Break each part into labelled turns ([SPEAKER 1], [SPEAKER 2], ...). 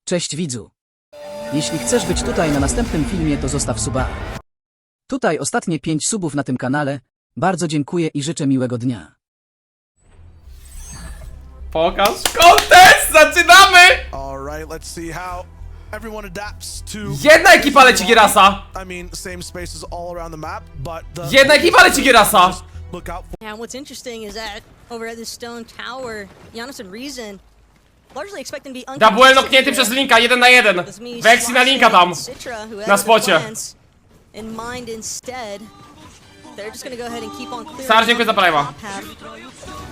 [SPEAKER 1] Cześć widzu. Jeśli chcesz być tutaj na następnym filmie, to zostaw suba. Tutaj ostatnie 5 subów na tym kanale. Bardzo dziękuję i życzę miłego dnia.
[SPEAKER 2] Pokaż kontest! Zaczynamy!
[SPEAKER 3] Alright, let's see how everyone adapts to.
[SPEAKER 2] Jedna ekipa leci Gierasa!
[SPEAKER 3] I mean, same spaces all around the map, but the
[SPEAKER 2] Jedna ekipa leci Gierasa!
[SPEAKER 3] look out for.
[SPEAKER 4] And what's interesting is that over at this stone tower, Giannis and Reason largely expecting to be
[SPEAKER 2] Double knocknięty przez Linka, 1 na 1. Vexi na Linka tam. Na spocie.
[SPEAKER 4] In mind instead, they're just gonna go ahead and keep on clearing.
[SPEAKER 2] Star, dziękuję za prime'a.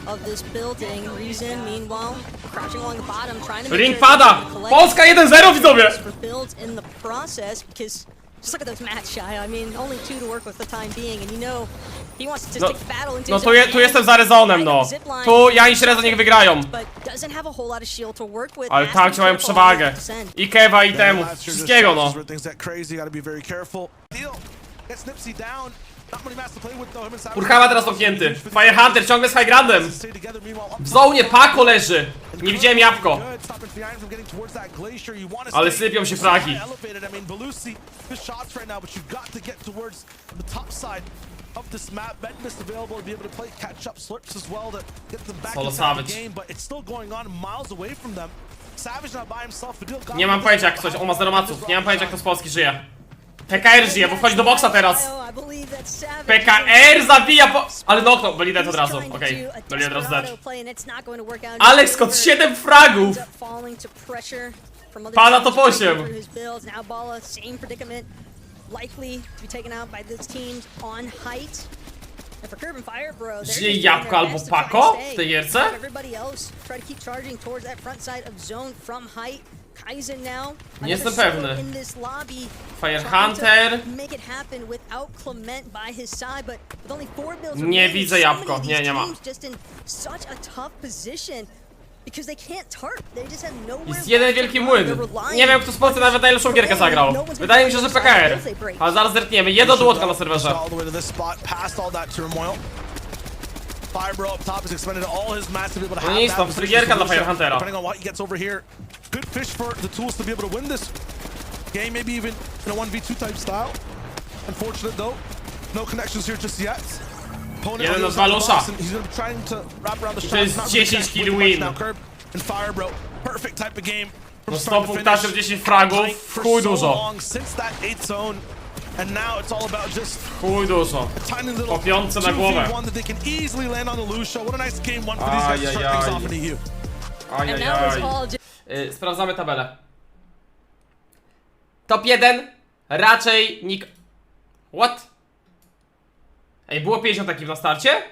[SPEAKER 4] Of this building. Reason, meanwhile, crouching along the bottom, trying to
[SPEAKER 2] Link pada! Polska 1-0, widzowie!
[SPEAKER 4] for builds in the process because just look at those match shy. I mean, only 2 to work with the time being, and you know he wants to take battle into
[SPEAKER 2] No
[SPEAKER 4] his
[SPEAKER 2] tu,
[SPEAKER 4] own
[SPEAKER 2] tu jestem za Rezonem, no.
[SPEAKER 4] Zipline.
[SPEAKER 2] Tu ja i Śreza niech wygrają.
[SPEAKER 4] But doesn't have a whole lot of shield to work with.
[SPEAKER 2] Ale
[SPEAKER 4] Has to
[SPEAKER 2] tam
[SPEAKER 4] be
[SPEAKER 2] mają
[SPEAKER 4] careful
[SPEAKER 2] przewagę.
[SPEAKER 4] on the descent.
[SPEAKER 2] I Kewa, i temu.
[SPEAKER 3] Last year, this
[SPEAKER 2] Wszystkiego, no.
[SPEAKER 3] where things get crazy, gotta be very careful. Deal. Gets Nipsey down. Not many maps to play with though. Him and Savage.
[SPEAKER 2] Purchawa teraz zamknięty. Firehunter ciągle z Highgrandem.
[SPEAKER 3] Stay together, meanwhile,
[SPEAKER 2] W zonie Pako leży. Nie widziałem jabłko.
[SPEAKER 3] good, stopping Fian from getting towards that glacier. You wanna
[SPEAKER 2] Ale
[SPEAKER 3] stay
[SPEAKER 2] sypią się fragi.
[SPEAKER 3] elevated. I mean, Belusi, good shots right now, but you've got to get towards the top side of this map. Bedness available to be able to play catch up slurps as well to get them back
[SPEAKER 2] Solo
[SPEAKER 3] inside the
[SPEAKER 2] Savage.
[SPEAKER 3] game, but it's still going on miles away from them. Savage not by himself. Fadil got
[SPEAKER 2] Nie mam pojęcia jak ktoś, on ma 0 maców. Nie mam pojęcia jak to z Polski żyje. PKR żyje, bo wchodzi do boksa teraz.
[SPEAKER 4] I believe that Savage
[SPEAKER 2] PKR zabija po... Ale noknął, byli dead od razu, okej. Byli od razu dead. Alex Scott, 7 fragów! Pada top 8. Żyje jabłko albo Pako w tej gierce? Nie jestem pewny. Firehunter. Nie widzę jabłko. Nie ma. Jest jeden wielki młyn. Nie wiem kto z Polski nawet najlepszą gierkę zagrał. Wydaje mi się, że PKR. Ale zaraz zerkniemy. Jedno dłutka na serwerze.
[SPEAKER 3] all the way to this spot, past all that turmoil. Firebro up top has expended all his mats to be able to
[SPEAKER 2] No
[SPEAKER 3] have
[SPEAKER 2] nic,
[SPEAKER 3] that
[SPEAKER 2] to
[SPEAKER 3] position
[SPEAKER 2] frygierka dla
[SPEAKER 3] solution,
[SPEAKER 2] Firehuntera.
[SPEAKER 3] depending on what he gets over here. Good fish for the tools to be able to win this game, maybe even in a 1v2 type style. Unfortunate though, no connections here just yet. Opponent
[SPEAKER 2] Jeden
[SPEAKER 3] on the
[SPEAKER 2] na dwa
[SPEAKER 3] other side of the
[SPEAKER 2] losza.
[SPEAKER 3] box, and he's gonna be trying to wrap around the
[SPEAKER 2] to
[SPEAKER 3] shot.
[SPEAKER 2] jest
[SPEAKER 3] Not really
[SPEAKER 2] 10
[SPEAKER 3] catch
[SPEAKER 2] kill
[SPEAKER 3] much
[SPEAKER 2] win.
[SPEAKER 3] now. Curb and Firebro, perfect type of game. From
[SPEAKER 2] No
[SPEAKER 3] start to
[SPEAKER 2] 100
[SPEAKER 3] finish.
[SPEAKER 2] punktów, 10 fragów. W
[SPEAKER 3] For
[SPEAKER 2] chuj
[SPEAKER 3] so
[SPEAKER 2] dużo.
[SPEAKER 3] long, since that 8th zone, and now it's all about just
[SPEAKER 2] Chuj dużo.
[SPEAKER 3] tiny little
[SPEAKER 2] Po piątce na głowę.
[SPEAKER 3] 2v1 that they can easily land on the Lucio. What a nice game one for these guys to start things off in EU.
[SPEAKER 2] Ajajaj. Sprawdzamy tabelę. Top 1 raczej Nik... What? Ej, było 50 ekip na starcie?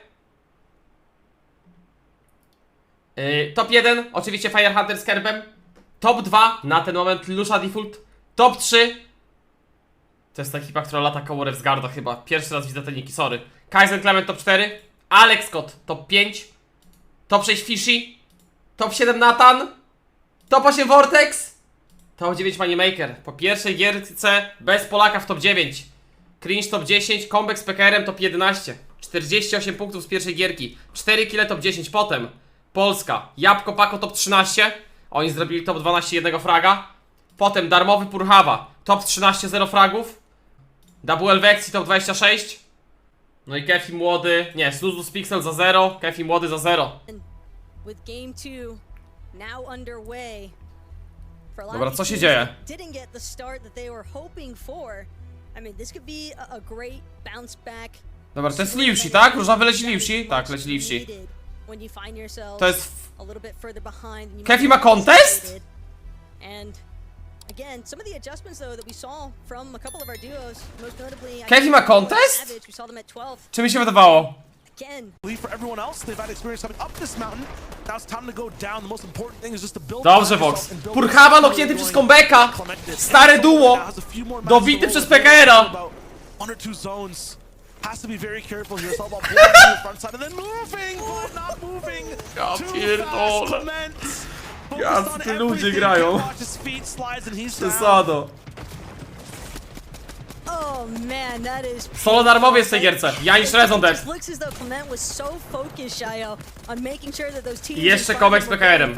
[SPEAKER 2] Top 1 oczywiście Firehunter z Kerbem. Top 2 na ten moment Lusha Default. Top 3 to jest ta ekipa, która lata koło Revsgarda chyba. Pierwszy raz widzę te niki, sorry. Kaizen Clement top 4. Alex Scott top 5. Top 6 Fishy. Top 7 Nathan. Top 8 Vortex. Top 9 Moneymaker. Po pierwszej gierce bez Polaka w top 9. Cringe top 10. Kubx z PKR-em top 11. 48 punktów z pierwszej gierki. 4 kile top 10. Potem Polska. Jabłko Pako top 13. Oni zrobili top 12 jednego fraga. Potem darmowy Purchawa. Top 13 0 fragów. Double Vexi top 26. No i Kefi młody. Nie, Sluzus Pixel za 0. Kefi młody za 0. Dobra, co się dzieje? Dobra, to jest Liushi, tak? Różowy leci Liushi? Tak, leci Liushi. To jest... Kefi ma contest? Kefi ma contest? Czy mi się wydawało?
[SPEAKER 3] For everyone else, they've had experience coming up this mountain. Now it's time to go down. The most important thing is just to build.
[SPEAKER 2] Dobrze, Vox. Purchawa noknięty przez Kombeka. Stare duo. Dobity przez PKR-a.
[SPEAKER 3] One or two zones. Has to be very careful here. It's all about blocking the front side and then moving, but not moving.
[SPEAKER 2] Ja
[SPEAKER 3] Too
[SPEAKER 2] pierdolę.
[SPEAKER 3] fast, Clement.
[SPEAKER 2] Ja,
[SPEAKER 3] Focused on
[SPEAKER 2] ty ludzie
[SPEAKER 3] everything.
[SPEAKER 2] grają.
[SPEAKER 3] Watch his feet slides and he's down.
[SPEAKER 2] Przesado.
[SPEAKER 4] Oh man, that is
[SPEAKER 2] Solo darmowy jest w tej gierce. Ja niż Rezon dead.
[SPEAKER 4] I jeszcze
[SPEAKER 2] Kubx z PKR-em.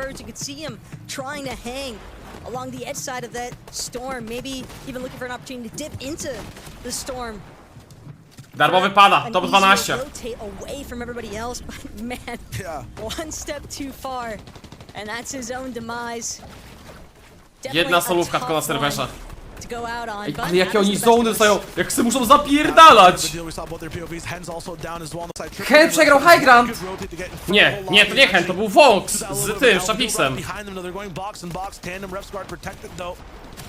[SPEAKER 4] along the edge side of that storm, maybe even looking for an opportunity to dip into the storm.
[SPEAKER 2] Darmowy pada, top 12.
[SPEAKER 4] Rotate away from everybody else, but man, one step too far, and that's his own demise.
[SPEAKER 2] Jedna solówka tylko na serwerze.
[SPEAKER 4] To go out on,
[SPEAKER 2] Ej,
[SPEAKER 4] but
[SPEAKER 2] ale jakie
[SPEAKER 4] that was
[SPEAKER 2] oni
[SPEAKER 4] the best
[SPEAKER 2] zony
[SPEAKER 4] choice.
[SPEAKER 2] dostają, jak se muszą zapierdalać! Hen przegrał high ground! Nie, to nie Hen, to był Vox z tym, Shopixem.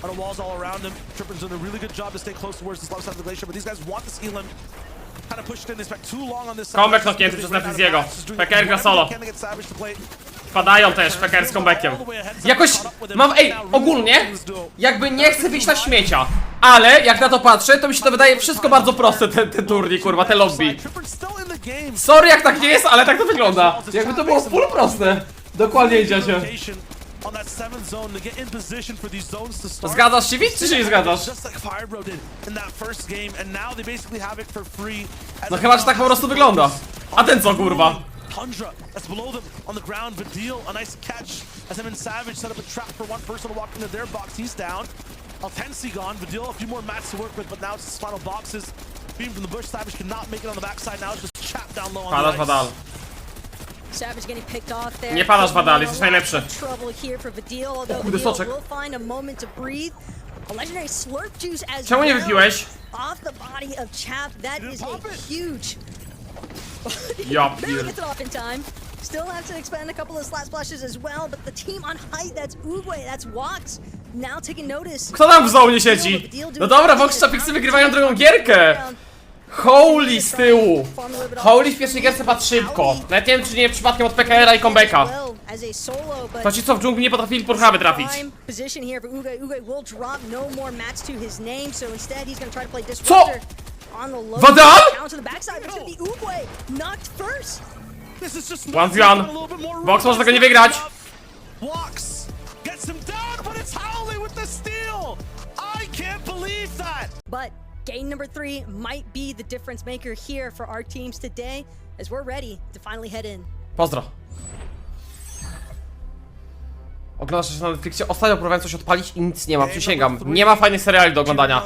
[SPEAKER 3] On the walls all around him. Tripper's doing a really good job to stay close towards this left side of the glacier, but these guys want to seal him. Kind of pushed in, they spent too long on this side.
[SPEAKER 2] Comeback knocknięty przez Netfliziego. PKR gra solo. Wpadają też PKR z comebackiem. Jakoś mam, ogólnie jakby nie chcę wyjść na śmiecia, ale jak na to patrzę, to mi się to wydaje wszystko bardzo proste, ten turniej, kurwa, te lobby. Sorry jak tak nie jest, ale tak to wygląda. Jakby to było full proste. Dokładnie idzie się. Zgadzasz się, widz, czy się nie zgadzasz? No chyba, że tak po prostu wygląda. A ten co, kurwa?
[SPEAKER 3] Tundra that's below them on the ground. Vidil, a nice catch as him and Savage set up a trap for one person to walk into their box. He's down. Altensi gone. Vidil, a few more mats to work with, but now it's his final boxes. Beam from the bush. Savage cannot make it on the backside. Now it's just chapped down low on the ice.
[SPEAKER 2] Padal.
[SPEAKER 4] Savage getting picked off there.
[SPEAKER 2] Nie padasz, Badal, jesteś najlepszy.
[SPEAKER 4] Trouble here for Vidil, although
[SPEAKER 2] Kurde,
[SPEAKER 4] Vidil
[SPEAKER 2] soczek.
[SPEAKER 4] will find a moment to breathe. A legendary slurp juice as
[SPEAKER 2] Czemu nie
[SPEAKER 4] well.
[SPEAKER 2] wypiłeś?
[SPEAKER 4] Off the body of Chap. That is a huge.
[SPEAKER 2] Ja
[SPEAKER 4] Barely
[SPEAKER 2] pier...
[SPEAKER 4] gets it off in time. Still have to expend a couple of slat splashes as well, but the team on height, that's Uguay, that's Wox, now taking notice.
[SPEAKER 2] Kto tam w zonie siedzi? No dobra, Vox Shopixy wygrywają drugą gierkę. Holy z tyłu. Holy w pierwszej gierce padł szybko. Nawet nie wiem, czy nie przypadkiem od PKR-a i comebacka. To ci co w dżungli nie potrafili porchaby trafić. Co? Badal? 1v1. Vox może tego nie wygrać.
[SPEAKER 3] Wox gets him down, but it's Howley with the steal. I can't believe that.
[SPEAKER 4] But game number 3 might be the difference maker here for our teams today, as we're ready to finally head in.
[SPEAKER 2] Pozdro. Oglądasz coś na Netflixie? Ostatnio próbowałem coś odpalić i nic nie ma, przysięgam. Nie ma fajnych seriali do oglądania.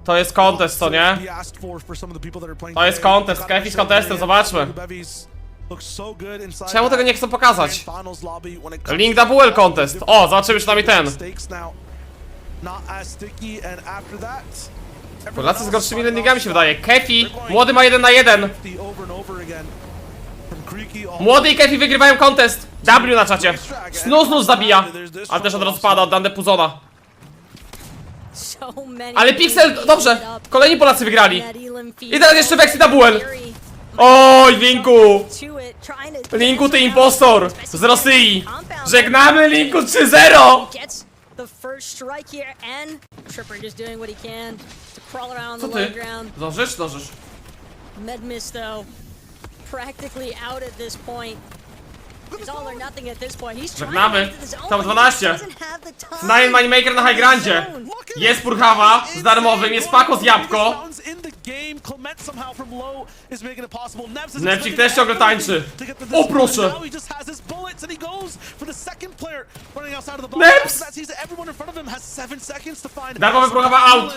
[SPEAKER 2] To jest contest, co nie? To jest contest, Kefi z contestem, zobaczmy. Czemu tego nie chcą pokazać? Link double contest. O, zobaczymy przynajmniej ten. Polacy z gorszymi landingami się wydaje. Kefi, młody ma 1 na 1. Młody i Kefi wygrywają contest. W na czacie. Snus zabija. Ale też od razu pada od Dande Puzona. Ale Pixel, dobrze. Kolejni Polacy wygrali. I teraz jeszcze Vexy Double. Oj, Linku. Linku, ty impostor. Z Rosji. Żegnamy, Linku 3-0. Co ty? Zdążysz? Zdążysz.
[SPEAKER 4] Medmiss though, practically out at this point. It's all or nothing at this point. He's
[SPEAKER 2] Żegnamy. Top 12. Nine Moneymaker na high grandzie. Jest Purchawa z darmowym, jest Pako z jabłko. Nepcik też ciągle tańczy. O proszę. Neps! Darmowy Purchawa out.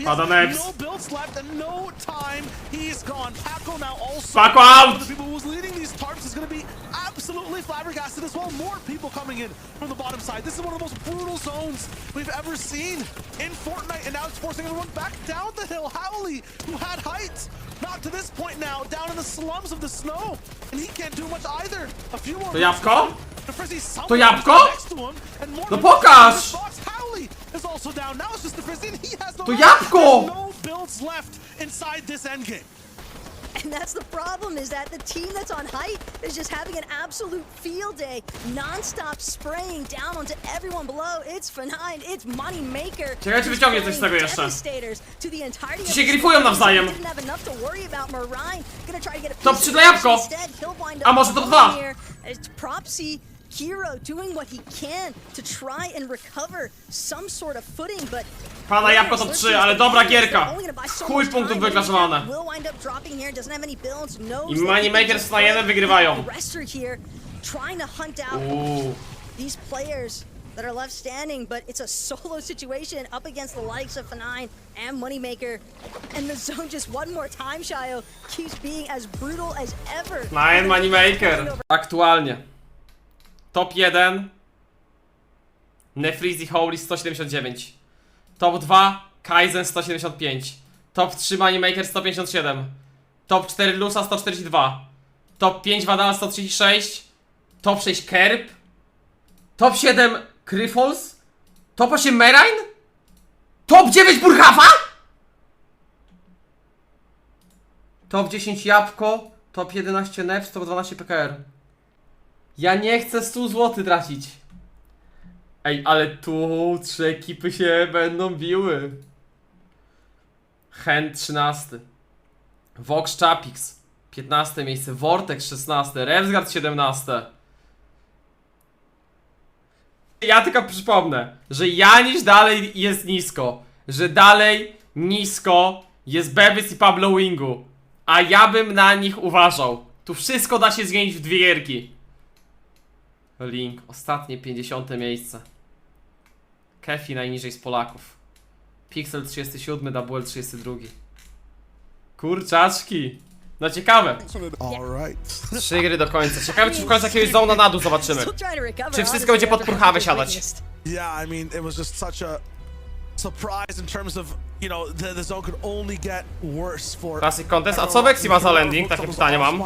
[SPEAKER 2] Pada Neps. Pako out!
[SPEAKER 3] The people who's leading these tarps is going to be absolutely flabbergasted as well. More people coming in from the bottom side. This is one of the most brutal zones we've ever seen in Fortnite, and now it's forcing everyone back down the hill. Howley, who had height, not to this point now, down in the slums of the snow, and he can't do much either. A few more.
[SPEAKER 2] To jabłko? To jabłko? No pokaż! To jabłko!
[SPEAKER 4] And that's the problem, is that the team that's on height is just having an absolute field day, non-stop spraying down onto everyone below. It's F9, it's Moneymaker.
[SPEAKER 2] Ciekawe, czy wyciągnie coś z tego jeszcze. Ci się grifują nawzajem. Top 3 dla jabłko. A może top 2?
[SPEAKER 4] Hero doing what he can to try and recover some sort of footing, but
[SPEAKER 2] Pana jabłko to 3, ale dobra gierka. Chuj punktów wyklasowane. I Moneymakers na 1 wygrywają.
[SPEAKER 4] These players that are left standing, but it's a solo situation up against the likes of F9 and Moneymaker. And the zone just one more time, Shayo, keeps being as brutal as ever.
[SPEAKER 2] Nine Moneymaker. Aktualnie. Top 1. Nefreezy Holy 179. Top 2. Kaizen 175. Top 3 Moneymaker 157. Top 4 Lusa 142. Top 5 Vadal 136. Top 6 Kerb. Top 7 Kryfols. Top 8 Merain. Top 9 Burhafa. Top 10 Jabłko. Top 11 Nefs. Top 12 PKR. Ja nie chcę 100 zł tracić. Ej, ale tu 3 ekipy się będą biły. Hen 13. Vox Chapix 15 miejsce. Vortex 16. Revsgard 17. Ja tylko przypomnę, że Janisz dalej jest nisko. Że dalej nisko jest Bebys i Pablo Wingu. A ja bym na nich uważał. Tu wszystko da się zmienić w 2 gierki. Link, ostatnie 50 miejsce. Kefi najniżej z Polaków. Pixel 37, Double 32. Kurczaczki. No ciekawe. 3 gry do końca. Ciekawe, czy w końcu jakiegoś zona na dół zobaczymy. Czy wszystko będzie pod Purchawę siadać.
[SPEAKER 3] Yeah, I mean, it was just such a surprise in terms of, you know, the zone could only get worse for
[SPEAKER 2] Classic Contest. A co Vexi ma za landing? Takie pytanie mam.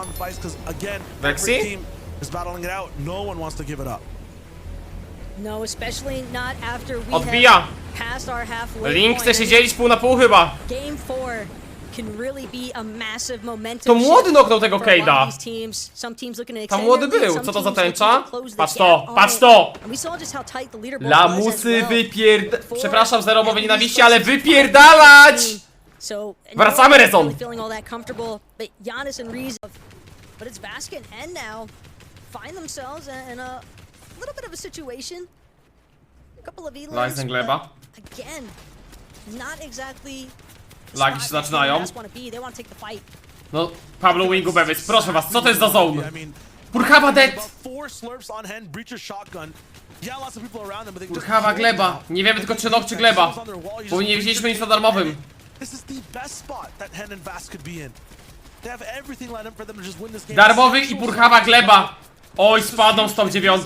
[SPEAKER 2] Vexi?
[SPEAKER 3] Is battling it out. No one wants to give it up.
[SPEAKER 4] No, especially not after we
[SPEAKER 2] Odbija.
[SPEAKER 4] have passed our halfway
[SPEAKER 2] Link chce
[SPEAKER 4] point.
[SPEAKER 2] się dzielić pół na pół chyba.
[SPEAKER 4] Game 4 can really be a massive momentum
[SPEAKER 2] To młody
[SPEAKER 4] shift
[SPEAKER 2] noknął tego
[SPEAKER 4] for a lot of
[SPEAKER 2] Cade'a.
[SPEAKER 4] these teams. Some teams looking to
[SPEAKER 2] Tam
[SPEAKER 4] extend
[SPEAKER 2] młody
[SPEAKER 4] their lead,
[SPEAKER 2] był.
[SPEAKER 4] some
[SPEAKER 2] Co to za
[SPEAKER 4] teams looking
[SPEAKER 2] tęcza?
[SPEAKER 4] to close the
[SPEAKER 2] Patrz
[SPEAKER 4] gap
[SPEAKER 2] to,
[SPEAKER 4] on
[SPEAKER 2] patrz
[SPEAKER 4] it.
[SPEAKER 2] to.
[SPEAKER 4] And we saw just how tight the leaderboard was as
[SPEAKER 2] Lamusy
[SPEAKER 4] well.
[SPEAKER 2] Przepraszam za romowe nienawiści, ale wypierdalać!
[SPEAKER 4] So,
[SPEAKER 2] Wracamy,
[SPEAKER 4] no one
[SPEAKER 2] Rezon.
[SPEAKER 4] really feeling all that comfortable, but Giannis and Reese, but it's Vasquez and now find themselves in a little bit of a situation. A couple of elites,
[SPEAKER 2] Lajzen gleba.
[SPEAKER 4] but again, not exactly the
[SPEAKER 2] Lagi
[SPEAKER 4] spot
[SPEAKER 2] się
[SPEAKER 4] that
[SPEAKER 2] zaczynają.
[SPEAKER 4] Giannis wanna be. They wanna take the fight.
[SPEAKER 2] No, Pablo Wingu Bebys, proszę was, co to jest za zone?
[SPEAKER 3] I mean,
[SPEAKER 2] Purchawa dead!
[SPEAKER 3] about 4 slurps on hand, breacher shotgun. Yeah, lots of people around them, but they just
[SPEAKER 2] Purchawa gleba. Nie wiemy tylko czy nok czy gleba. Bo nie widzieliśmy nic na darmowym.
[SPEAKER 3] This is the best spot that Hen and Vas could be in. They have everything lined up for them to just win this game.
[SPEAKER 2] Darmowy i Purchawa gleba. Oj, spadną z top 9.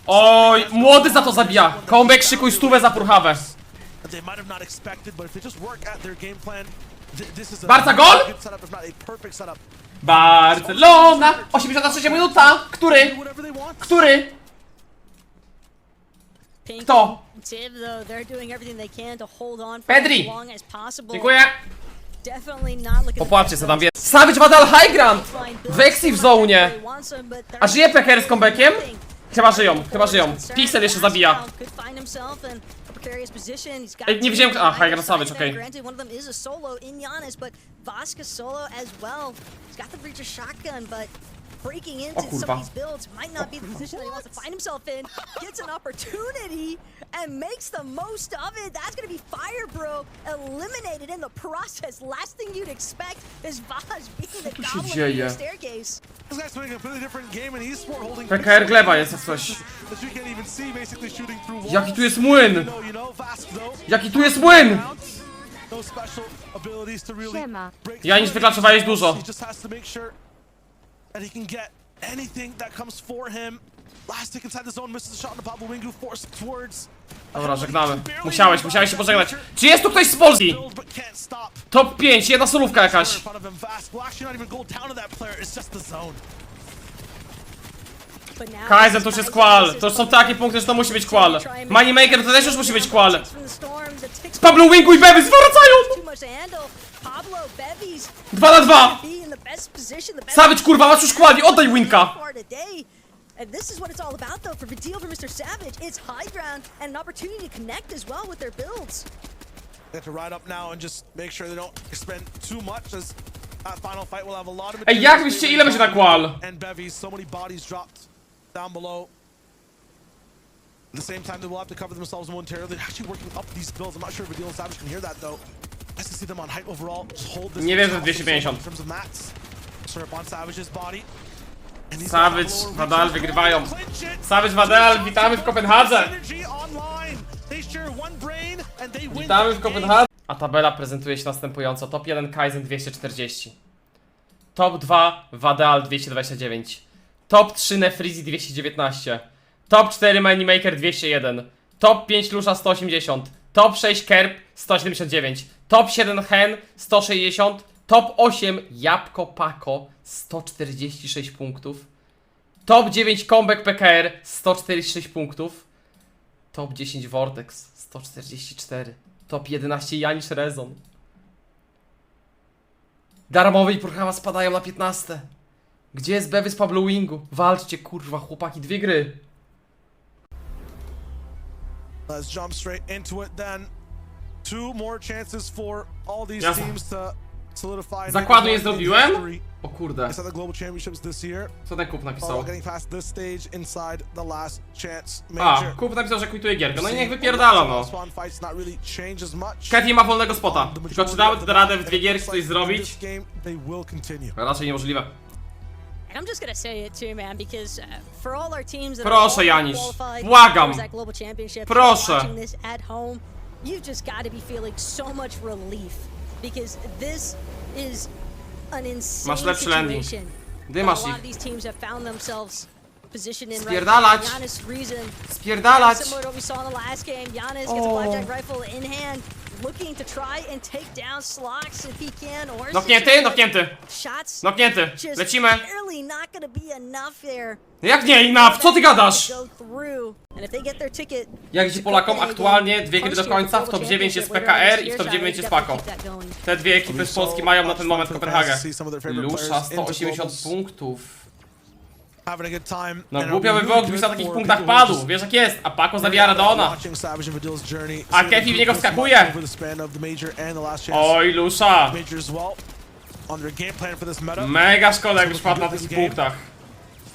[SPEAKER 2] Oj, młody za to zabija. Kombek szykuj stówę za Purchawę. Barca gol? Barcelona! 83 minuta! Który? Który?
[SPEAKER 4] Pink
[SPEAKER 2] Kto?
[SPEAKER 4] and Tiv, though, they're doing everything they can to hold on for
[SPEAKER 2] Pedri.
[SPEAKER 4] as long as possible.
[SPEAKER 2] Dziękuję.
[SPEAKER 4] Definitely not looking
[SPEAKER 2] Popłaczcie co tam wie. Savage Vadal High Ground! Vexi w zonie. A żyje PKR z comebackiem? Chyba żyją, chyba żyją. Pixel jeszcze zabija. Ej, nie widziałem, a, High Ground Savage, okej.
[SPEAKER 4] Granted, one of them is a solo in Giannis, but Vasquez solo as well. He's got the breacher shotgun, but breaking into some
[SPEAKER 2] kurwa.
[SPEAKER 4] of these builds might not be the position that he wants to find himself in. Gets an opportunity and makes the most of it. That's gonna be Fire Bro eliminated in the process. Last thing you'd expect is Vaz being the
[SPEAKER 2] się
[SPEAKER 4] goblin
[SPEAKER 2] dzieje?
[SPEAKER 4] in the staircase.
[SPEAKER 2] PKR gleba jest jak coś. Jaki tu jest młyn? Jaki tu jest młyn?
[SPEAKER 5] Siema.
[SPEAKER 2] Janis wyklaczowałeś dużo.
[SPEAKER 3] That he can get anything that comes for him. Last tick inside the zone, misses the shot on the Pablo Wingu, forced towards.
[SPEAKER 2] Dobra, żegnamy. Musiałeś się pożegnać. Czy jest tu ktoś z Polski? Top 5, jedna solówka jakaś. Kaizen to już jest kwal. To już są takie punkty, że to musi być kwal. Moneymaker to też już musi być kwal. Z Pablo Wingu i Bebys wracają! 2 na 2! Savage kurwa, masz już kwali, oddaj winka!
[SPEAKER 4] And this is what it's all about, though, for Vidil, for Mr. Savage. It's high ground and an opportunity to connect as well with their builds.
[SPEAKER 3] They have to ride up now and just make sure they don't expend too much, as that final fight will have a lot of
[SPEAKER 2] Ej, jak myślicie, ile będzie na kwal?
[SPEAKER 3] And Bevies, so many bodies dropped down below. At the same time, they will have to cover themselves momentarily. They're actually working up these builds. I'm not sure if Adil and Savage can hear that though. Nice to see them on height overall. Just hold this.
[SPEAKER 2] Nie wierzę w 250.
[SPEAKER 3] In terms of mats. Syrup on Savage's body. And he's
[SPEAKER 2] Savage,
[SPEAKER 3] got lower
[SPEAKER 2] Vadal
[SPEAKER 3] reach.
[SPEAKER 2] wygrywają.
[SPEAKER 3] Clinch it.
[SPEAKER 2] Savage, Vadal, witamy w Kopenhadze.
[SPEAKER 3] Synergy online. They share one brain and they win
[SPEAKER 2] Witamy w
[SPEAKER 3] the game.
[SPEAKER 2] Kopenhadze. A tabela prezentuje się następująco. Top 1 Kaizen 240. Top 2 Vadal 229. Top 3 Nefrizi 219. Top 4 Moneymaker 201. Top 5 Lusha 180. Top 6 Kerb 179. Top 7 Hen 160. Top 8 Jabłko Pako 146 punktów. Top 9 Comeback PKR 146 punktów. Top 10 Vortex 144. Top 11 Janisz Rezon. Darmowe i Purchama spadają na 15. Gdzie jest Bewy z Pablo Wingu? Walczcie kurwa chłopaki, 2 gry.
[SPEAKER 3] Let's jump straight into it then. 2 more chances for all these
[SPEAKER 2] Jasne.
[SPEAKER 3] teams to solidify.
[SPEAKER 2] Zakładu nie zrobiłem? O kurde.
[SPEAKER 3] Inside the Global Championships this year.
[SPEAKER 2] Co ten kup napisał?
[SPEAKER 3] Getting past this stage inside the last chance
[SPEAKER 2] A,
[SPEAKER 3] major.
[SPEAKER 2] kup napisał, że kwituje gierkę. No i niech wypierdala no.
[SPEAKER 3] Spawn fights not really change as much.
[SPEAKER 2] Kefi ma wolnego spota. Tylko czy dały radę w 2 gierki coś
[SPEAKER 3] In
[SPEAKER 2] zrobić?
[SPEAKER 3] this game, they will continue.
[SPEAKER 2] Raczej niemożliwe.
[SPEAKER 4] And I'm just gonna say it too, man, because for all our teams that
[SPEAKER 2] Proszę,
[SPEAKER 4] are
[SPEAKER 2] Janisz.
[SPEAKER 4] qualified
[SPEAKER 2] Błagam.
[SPEAKER 4] towards that global championship,
[SPEAKER 2] Proszę.
[SPEAKER 4] watching this at home, you've just got to be feeling so much relief because this is an insane
[SPEAKER 2] Masz lepszy landing.
[SPEAKER 4] situation.
[SPEAKER 2] Dymasz
[SPEAKER 4] A lot
[SPEAKER 2] ich.
[SPEAKER 4] of these teams have found themselves positioned in
[SPEAKER 2] Spierdalać.
[SPEAKER 4] right now. Giannis reason.
[SPEAKER 2] Spierdalać.
[SPEAKER 4] Similar to what we saw in the last game, Giannis gets a blackjack rifle in hand, looking to try and take down Slox if he can, or
[SPEAKER 2] Noknięty, noknięty.
[SPEAKER 4] shots
[SPEAKER 2] Noknięty.
[SPEAKER 4] just
[SPEAKER 2] Lecimy.
[SPEAKER 4] barely not gonna be enough there.
[SPEAKER 2] Jak nie, enough? Co ty gadasz?
[SPEAKER 4] Go through. And if they get their ticket,
[SPEAKER 2] Jak idzie Polakom aktualnie 2 gry do końca, w top 9 jest PKR i w top 9 jest Pako. Te 2 ekipy z Polski mają na ten moment Kopenhagę. Lusza 180 punktów.
[SPEAKER 3] Having a good time.
[SPEAKER 2] No
[SPEAKER 3] And
[SPEAKER 2] głupio by
[SPEAKER 3] it'll
[SPEAKER 2] było,
[SPEAKER 3] be
[SPEAKER 2] gdybyś
[SPEAKER 3] good
[SPEAKER 2] na takich
[SPEAKER 3] for
[SPEAKER 2] punktach
[SPEAKER 3] people who
[SPEAKER 2] padł.
[SPEAKER 3] just
[SPEAKER 2] Wiesz jak jest, a Pako zabija Radona.
[SPEAKER 3] watching Savage and Vadil's journey,
[SPEAKER 2] A
[SPEAKER 3] seeing
[SPEAKER 2] Kefi w niego
[SPEAKER 3] them
[SPEAKER 2] wskakuje.
[SPEAKER 3] over the span of the major and the last chance
[SPEAKER 2] Oj, Lusza.
[SPEAKER 3] major as well. On their game plan for this meta.
[SPEAKER 2] Mega szkoda, jakbyś padł na takich punktach.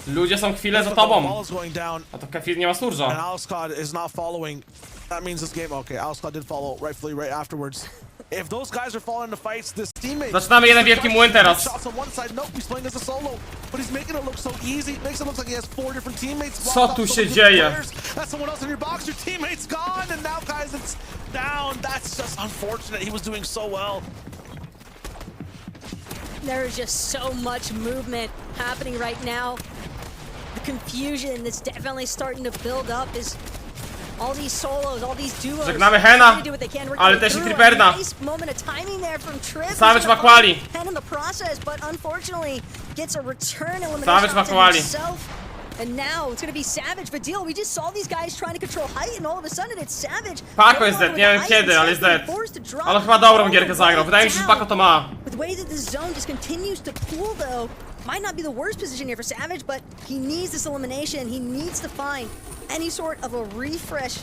[SPEAKER 2] Ludzie są chwilę za
[SPEAKER 3] The ball
[SPEAKER 2] tobą.
[SPEAKER 3] is going down,
[SPEAKER 2] A to Kefi nie ma
[SPEAKER 3] and
[SPEAKER 2] surża.
[SPEAKER 3] Alscott is not following. That means this game. Okay, Alscott did follow rightfully right afterwards. If those guys are falling into fights, this teammate.
[SPEAKER 2] Zaczynamy jeden wielki młyn teraz.
[SPEAKER 3] Shots on one side. Nope, he's playing as a solo, but he's making it look so easy. It makes it look like he has 4 different teammates.
[SPEAKER 2] Co
[SPEAKER 3] blocked
[SPEAKER 2] tu
[SPEAKER 3] off
[SPEAKER 2] się
[SPEAKER 3] some of the
[SPEAKER 2] dzieje?
[SPEAKER 3] players. That's someone else in your box. Your teammate's gone, and now Kaizen's down. That's just unfortunate. He was doing so well.
[SPEAKER 4] there is just so much movement happening right now. The confusion that's definitely starting to build up is all these solos, all these duos.
[SPEAKER 2] Żegnamy Hena,
[SPEAKER 4] trying to do what they can, working
[SPEAKER 2] ale też i
[SPEAKER 4] through.
[SPEAKER 2] Triperna.
[SPEAKER 4] A nice moment of timing there from Trip.
[SPEAKER 2] Savage
[SPEAKER 4] He's gonna
[SPEAKER 2] ma quali.
[SPEAKER 4] find Hen in the process, but unfortunately gets a return elimination
[SPEAKER 2] Savage ma
[SPEAKER 4] onto
[SPEAKER 2] quali.
[SPEAKER 4] himself. And now it's gonna be Savage Vadil. We just saw these guys trying to control height, and all of a sudden it's Savage.
[SPEAKER 2] Pako jest dead, nie wiem kiedy, ale jest dead. Ale chyba dobrą gierkę zagrał. Wydaje mi się, że Pako to ma.
[SPEAKER 4] With the way that this zone just continues to pool, though, might not be the worst position here for Savage, but he needs this elimination. He needs to find any sort of a refresh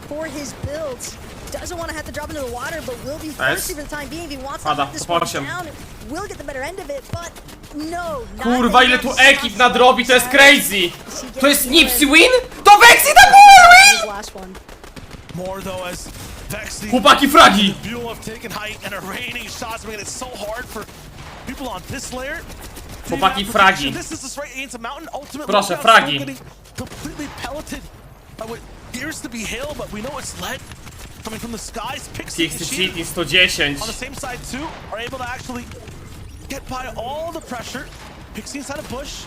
[SPEAKER 4] for his builds. Doesn't want to have to drop into the water, but will be thirsty for the time being. If he wants to
[SPEAKER 2] Pada,
[SPEAKER 4] put this
[SPEAKER 2] top
[SPEAKER 4] one
[SPEAKER 2] 8.
[SPEAKER 4] down, will get the better end of it, but no. not
[SPEAKER 2] Kurwa, ile tu
[SPEAKER 4] enough.
[SPEAKER 2] ekip nadrobi, to jest crazy! To jest Nipsey win?
[SPEAKER 4] win?
[SPEAKER 2] To Vexy na górę win!
[SPEAKER 4] Last one.
[SPEAKER 3] More though as Vexy.
[SPEAKER 2] Chłopaki fragi!
[SPEAKER 3] Buell have taken height and are raining shots, making it so hard for people on this layer.
[SPEAKER 2] Chłopaki fragi.
[SPEAKER 3] This is this right against a mountain. Ultimate
[SPEAKER 2] Proszę,
[SPEAKER 3] lockdown,
[SPEAKER 2] fragi.
[SPEAKER 3] still getting completely pelleted by what appears to be hail, but we know it's lead coming from the skies. Pixie and
[SPEAKER 2] Pixie
[SPEAKER 3] Sheet
[SPEAKER 2] Cheating 110.
[SPEAKER 3] on the same side too are able to actually get by all the pressure. Pixie inside a bush.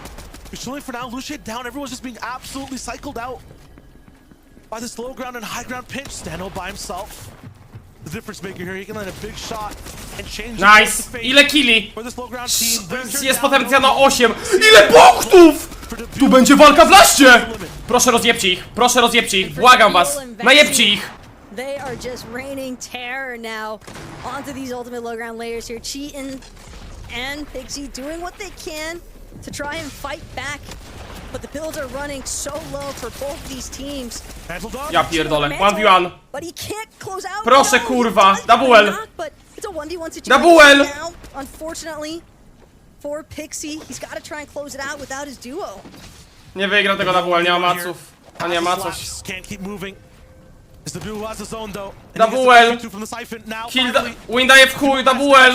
[SPEAKER 3] He's chilling for now. Lucia down. Everyone's just being absolutely cycled out by this low ground and high ground pinch. Stano by himself. The difference maker here. He can land a big shot and change
[SPEAKER 2] Nice!
[SPEAKER 3] the fate
[SPEAKER 2] Ile killi?
[SPEAKER 3] for this low ground team.
[SPEAKER 2] Jest potencjał na 8. Ile punktów? Tu będzie walka w laście! Proszę rozjebcie ich, proszę rozjebcie ich, błagam was! Najebcie ich!
[SPEAKER 4] They are just raining terror now onto these ultimate low ground layers here. Cheatin' and Pixie doing what they can to try and fight back. But the builds are running so low for both of these teams.
[SPEAKER 2] Ja pierdolę, 1v1.
[SPEAKER 4] But he can't close out.
[SPEAKER 2] Proszę,
[SPEAKER 4] No, he
[SPEAKER 2] kurwa,
[SPEAKER 4] does
[SPEAKER 2] double
[SPEAKER 4] get a
[SPEAKER 2] L.
[SPEAKER 4] knock, but it's a 1v1 situation
[SPEAKER 2] Double L.
[SPEAKER 4] now. Unfortunately for Pixie, he's got to try and close it out without his duo.
[SPEAKER 2] Nie wygrał tego na bułę, nie ma maców. A nie ma coś.
[SPEAKER 3] Can't keep moving. It's the duel who has his own though.
[SPEAKER 2] Double. Kill win daje w chuj, double.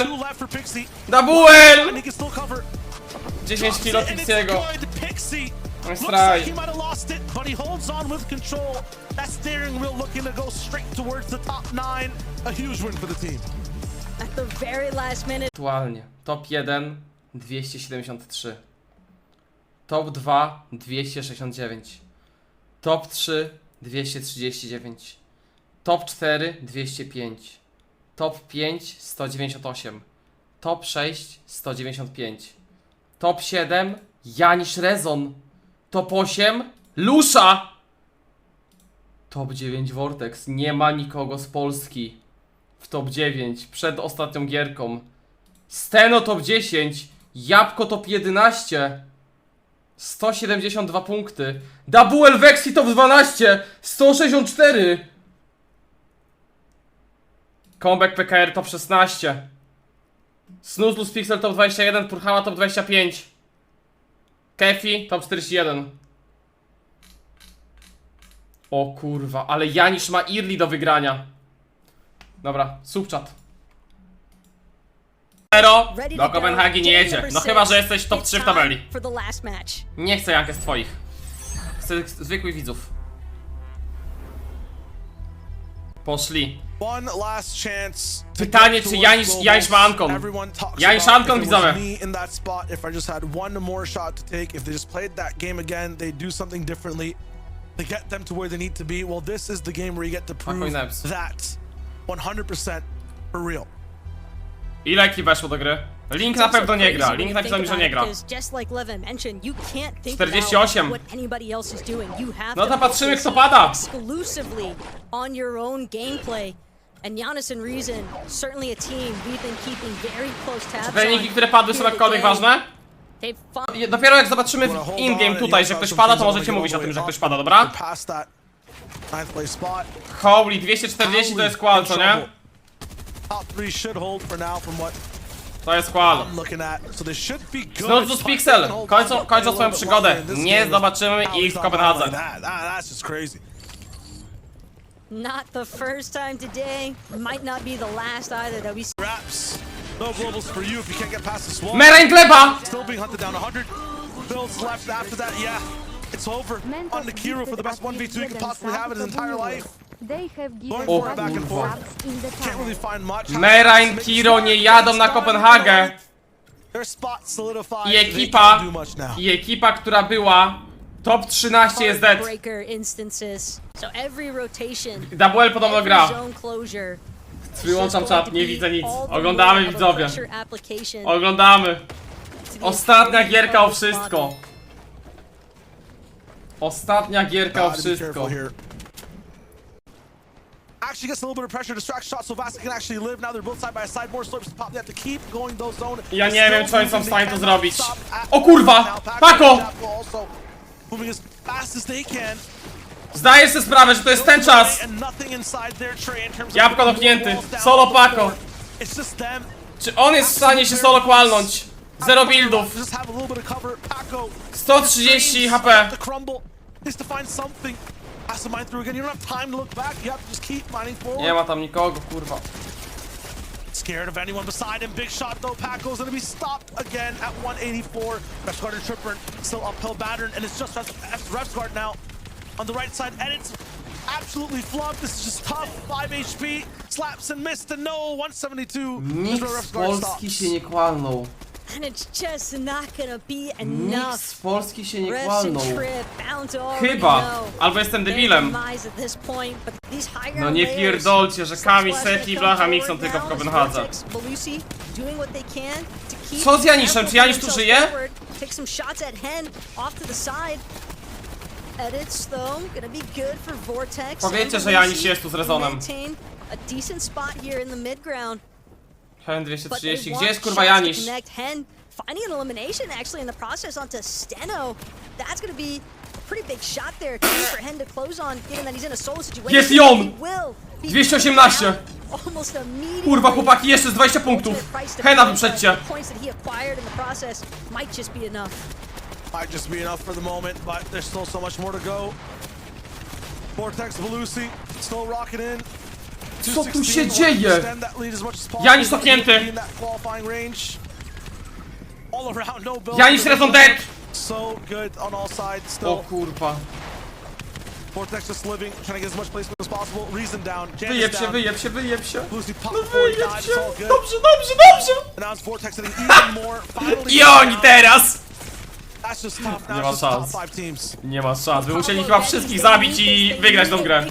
[SPEAKER 2] Double. 10 kilo Pixiego. Nice try.
[SPEAKER 3] He might have lost it, but he holds on with control. That steering wheel looking to go straight towards the top 9. A huge win for the team.
[SPEAKER 4] At the very last minute.
[SPEAKER 2] Aktualnie. Top 1 273. Top 2 269. Top 3 239. Top 4 205. Top 5 198. Top 6 195. Top 7 Janisz Rezon. Top 8 Lusza. Top 9 Vortex. Nie ma nikogo z Polski w top 9 przed ostatnią gierką. Steno top 10. Jabłko top 11. 172 punkty. Double Vexi top 12. 164. Comeback PKR top 16. Snooze Pixel top 21. Purchała top 25. Kefi top 41. O kurwa, ale Janisz ma early do wygrania. Dobra, subchat. Zero do Kopenhagi nie jedzie. No chyba, że jesteś top 3 w tabeli. Nie chcę jak z twoich. Chcę zwykłych widzów. Poszli. Pytanie, czy Janisz ma Ankon. Janisz Ankon, widzowie.
[SPEAKER 3] To get them to where they need to be. Well, this is the game where you get to prove that 100% for real.
[SPEAKER 2] Ile ekip weszło do gry? Link na pewno nie gra. Link napisał mi, że nie gra. 48. No to patrzymy, kto pada. Czy te linki, które padły, są jakkolwiek ważne? Dopiero jak zobaczymy w in-game tutaj, że ktoś pada, to możecie mówić o tym, że ktoś pada, dobra? Holy, 240 to jest qual, co nie? To jest qual. Snooze Pixel, kończą swoją przygodę. Nie zobaczymy ich w Kopenhadze.
[SPEAKER 4] Not the first time today, might not be the last either that we see.
[SPEAKER 3] No globals for you if you can't get past the swamp.
[SPEAKER 2] Merain gleba!
[SPEAKER 3] Still being hunted down. 100 builds left after that. Yeah, it's over. On the Kiro for the best 1v2 he could possibly have in his entire life. Going for it back and forth. Can't really find much.
[SPEAKER 2] Merain, Kiro nie jadą na Kopenhagę.
[SPEAKER 3] Their spot solidified.
[SPEAKER 2] I ekipa, która była top 13 jest dead. Double podobno gra. Wyłączam czat, nie widzę nic. Oglądamy, widzowie. Oglądamy. Ostatnia gierka o wszystko. Ostatnia gierka o wszystko.
[SPEAKER 3] Actually gets a little bit of pressure, distracts shot, so Vasa can actually live. Now they're both side by side, more slopes to pop. They have to keep going those zone.
[SPEAKER 2] Ja nie wiem, czy oni są w stanie to zrobić. O kurwa! Pako!
[SPEAKER 3] Moving as fast as they can.
[SPEAKER 2] Zdaję sobie sprawę, że to jest ten czas. Jabłko dotknięty. Solo Pako. Czy on jest w stanie się solo kwalnąć? Zero buildów. 130 HP. Nie ma tam nikogo, kurwa.
[SPEAKER 3] Scared of anyone beside him. Big shot though. Paco's gonna be stopped again at 184. Refsguard and Tripper still uphill battern, and it's just Refsguard now on the right side, and it's absolutely flubbed. This is just tough. 5 HP. Slaps and missed, and no 172.
[SPEAKER 2] Nikt z Polski się nie kłalnął.
[SPEAKER 4] And it's just not gonna be
[SPEAKER 2] Nikt
[SPEAKER 4] enough.
[SPEAKER 2] z Polski się nie
[SPEAKER 4] Refs
[SPEAKER 2] kłalnął.
[SPEAKER 4] and Trip bound to already
[SPEAKER 2] Chyba.
[SPEAKER 4] know
[SPEAKER 2] Albo jestem
[SPEAKER 4] their
[SPEAKER 2] debilem.
[SPEAKER 4] demise at this point, but these high
[SPEAKER 2] No
[SPEAKER 4] ground
[SPEAKER 2] nie
[SPEAKER 4] layers,
[SPEAKER 2] pierdolcie, że Kami,
[SPEAKER 4] Splash
[SPEAKER 2] Setty i
[SPEAKER 4] come
[SPEAKER 2] Blacha mixą
[SPEAKER 4] forward
[SPEAKER 2] tylko w
[SPEAKER 4] now as
[SPEAKER 2] Kopenhadze.
[SPEAKER 4] Vortex, Belusi doing what they can to keep
[SPEAKER 2] Co z Janiszem? Czy Janisz tu
[SPEAKER 4] themselves
[SPEAKER 2] żyje?
[SPEAKER 4] forward, take some shots at hand off to the side. Edits though, gonna be good for Vortex.
[SPEAKER 2] Powiedzcie,
[SPEAKER 4] and
[SPEAKER 2] że Janisz
[SPEAKER 4] Belusi
[SPEAKER 2] jest tu z Rezonem.
[SPEAKER 4] maintain a decent spot here in the mid ground.
[SPEAKER 2] Hen
[SPEAKER 4] But they
[SPEAKER 2] 230. Gdzie
[SPEAKER 4] want
[SPEAKER 2] jest kurwa
[SPEAKER 4] shots to
[SPEAKER 2] Janisz?
[SPEAKER 4] connect. Hen finding an elimination actually in the process onto Steno. That's gonna be a pretty big shot there too for Hen to close on, given that he's in a solo situation.
[SPEAKER 2] Jest i on!
[SPEAKER 4] He will be
[SPEAKER 2] 218.
[SPEAKER 4] almost immediately.
[SPEAKER 2] Kurwa chłopaki, jeszcze z 20 punktów. Hena wyprzedźcie.
[SPEAKER 4] Points that he acquired in the process might just be enough.
[SPEAKER 3] Might just be enough for the moment, but there's still so much more to go. Vortex, Velusi, still rocking in.
[SPEAKER 2] Co tu się
[SPEAKER 3] 216,
[SPEAKER 2] dzieje?
[SPEAKER 3] extend that lead as much as possible.
[SPEAKER 2] Janis cofnięty.
[SPEAKER 3] In that qualifying range. All around, no build.
[SPEAKER 2] Janis Rezon dead!
[SPEAKER 3] So good on all sides still.
[SPEAKER 2] O kurwa.
[SPEAKER 3] Vortex just living, trying to get as much placement as possible. Reason down, Janis
[SPEAKER 2] Wyjeb się,
[SPEAKER 3] down.
[SPEAKER 2] wyjeb się, wyjeb się.
[SPEAKER 3] Velusi pop
[SPEAKER 2] No
[SPEAKER 3] before he
[SPEAKER 2] wyjeb
[SPEAKER 3] died,
[SPEAKER 2] się.
[SPEAKER 3] it's all good.
[SPEAKER 2] Dobrze, dobrze, dobrze.
[SPEAKER 3] And now it's Vortex hitting even more. Finally,
[SPEAKER 2] I oni teraz!
[SPEAKER 3] that's just tough. Now
[SPEAKER 2] Nie
[SPEAKER 3] it's
[SPEAKER 2] ma
[SPEAKER 3] just top
[SPEAKER 2] szans.
[SPEAKER 3] 5 teams.
[SPEAKER 2] Nie ma szans, by musieli chyba wszystkich zabić i wygrać tą grę.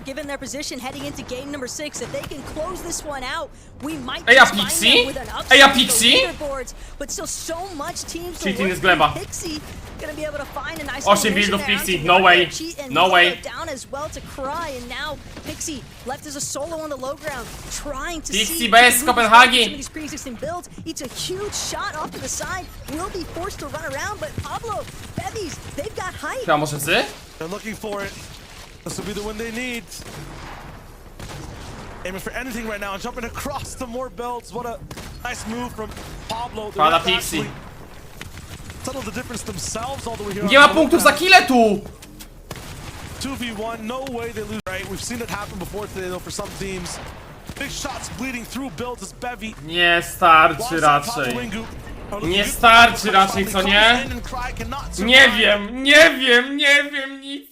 [SPEAKER 4] Given their position heading into game number 6, if they can close this one out, we might
[SPEAKER 2] Ej, a
[SPEAKER 4] just find
[SPEAKER 2] Pixie?
[SPEAKER 4] them with an upset
[SPEAKER 2] Ej, a
[SPEAKER 4] in the
[SPEAKER 2] Pixie?
[SPEAKER 4] leaderboards, but still so much teams to
[SPEAKER 2] Cheating
[SPEAKER 4] work
[SPEAKER 2] is gleba.
[SPEAKER 4] through. Pixie gonna be able to find a nice
[SPEAKER 2] 8
[SPEAKER 4] elimination
[SPEAKER 2] buildów
[SPEAKER 4] there
[SPEAKER 2] Pixie,
[SPEAKER 4] onto
[SPEAKER 2] no
[SPEAKER 4] the
[SPEAKER 2] way.
[SPEAKER 4] other cheat, and
[SPEAKER 2] No
[SPEAKER 4] they
[SPEAKER 2] way.
[SPEAKER 4] go down as well to Cry, and now Pixie left as a solo on the low ground, trying to
[SPEAKER 2] Pixie
[SPEAKER 4] see
[SPEAKER 2] bez
[SPEAKER 4] if he can
[SPEAKER 2] Kopenhagi.
[SPEAKER 4] some of these pre-existing builds. It's a huge shot off to the side, will be forced to run around, but Pablo, Bevies, they've got height.
[SPEAKER 2] Chyba może zy?
[SPEAKER 3] They're looking for it. This will be the win they need. Aiming for anything right now and jumping across to more belts. What a nice move from Pablo.
[SPEAKER 2] Pada Pixie.
[SPEAKER 3] Settle the difference themselves all the way here.
[SPEAKER 2] Nie ma punktów za kile tu!
[SPEAKER 3] 2v1, no way they lose. Right, we've seen it happen before today though for some teams. Big shots bleeding through builds as Bevy.
[SPEAKER 2] Nie starczy raczej. Nie starczy raczej, co nie? Nie wiem, nie wiem, nie wiem nic.